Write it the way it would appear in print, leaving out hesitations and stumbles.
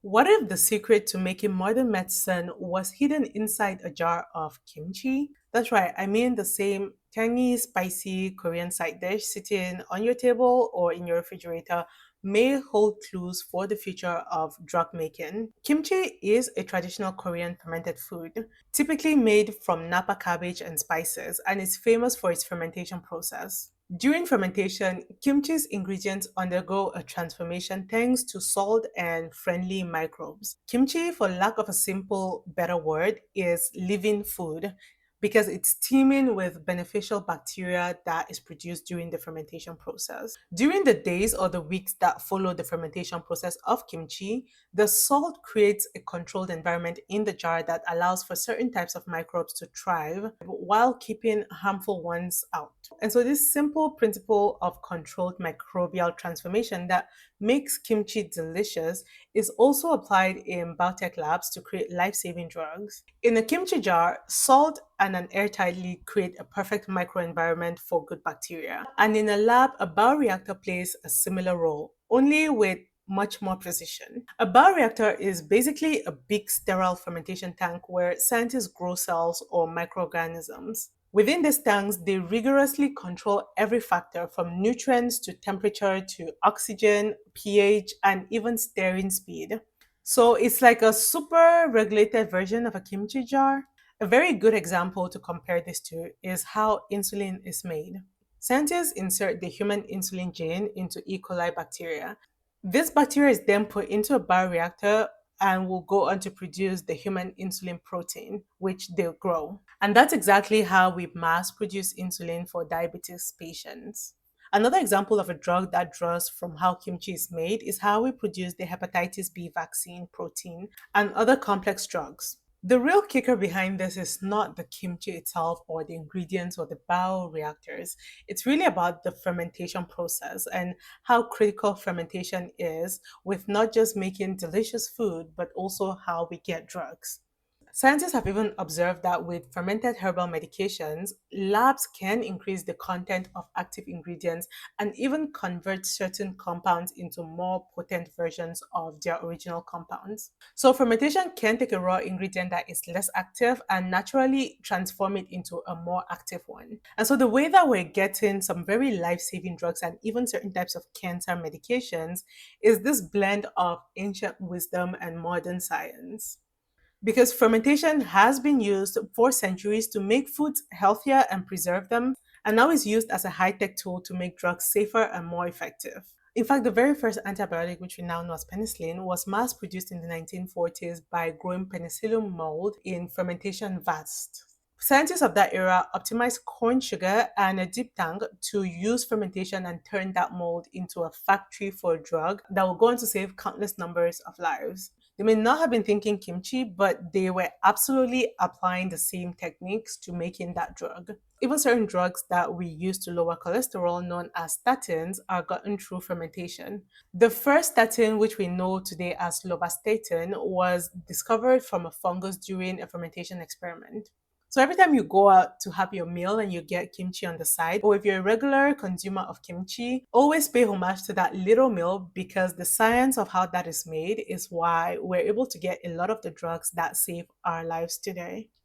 What if the secret to making modern medicine was hidden inside a jar of kimchi? That's right, I mean the same tangy, spicy Korean side dish sitting on your table or in your refrigerator may hold clues for the future of drug making. Kimchi is a traditional Korean fermented food, typically made from napa cabbage and spices, and is famous for its fermentation process. During fermentation, kimchi's ingredients undergo a transformation thanks to salt and friendly microbes. Kimchi, for lack of a simple, better word, is living food because it's teeming with beneficial bacteria that is produced during the fermentation process. During the days or the weeks that follow the fermentation process of kimchi, the salt creates a controlled environment in the jar that allows for certain types of microbes to thrive while keeping harmful ones out. And so, this simple principle of controlled microbial transformation that makes kimchi delicious is also applied in biotech labs to create life saving drugs. In a kimchi jar, salt and an airtight lid create a perfect microenvironment for good bacteria. And in a lab, a bioreactor plays a similar role, only with much more precision. A bioreactor is basically a big sterile fermentation tank where scientists grow cells or microorganisms. Within these tanks, they rigorously control every factor from nutrients to temperature to oxygen, pH, and even stirring speed. So it's like a super regulated version of a kimchi jar. A very good example to compare this to is how insulin is made. Scientists insert the human insulin gene into E. coli bacteria. This bacteria is then put into a bioreactor and will go on to produce the human insulin protein, which they'll grow. And that's exactly how we mass produce insulin for diabetes patients. Another example of a drug that draws from how kimchi is made is how we produce the hepatitis B vaccine protein and other complex drugs. The real kicker behind this is not the kimchi itself or the ingredients or the bioreactors. It's really about the fermentation process and how critical fermentation is with not just making delicious food, but also how we get drugs. Scientists have even observed that with fermented herbal medications, labs can increase the content of active ingredients and even convert certain compounds into more potent versions of their original compounds. So, fermentation can take a raw ingredient that is less active and naturally transform it into a more active one. And so, the way that we're getting some very life saving drugs and even certain types of cancer medications is this blend of ancient wisdom and modern science. Because fermentation has been used for centuries to make foods healthier and preserve them, and now is used as a high tech tool to make drugs safer and more effective. In fact, the very first antibiotic, which we now know as penicillin, was mass produced in the 1940s by growing penicillium mold in fermentation vats. Scientists of that era optimized corn sugar and a deep tank to use fermentation and turn that mold into a factory for a drug that will go on to save countless numbers of lives. They may not have been thinking kimchi, but they were absolutely applying the same techniques to making that drug. Even certain drugs that we use to lower cholesterol, known as statins, are gotten through fermentation. The first statin, which we know today as lovastatin, was discovered from a fungus during a fermentation experiment. So every time you go out to have your meal and you get kimchi on the side, or if you're a regular consumer of kimchi, always pay homage to that little meal because the science of how that is made is why we're able to get a lot of the drugs that save our lives today.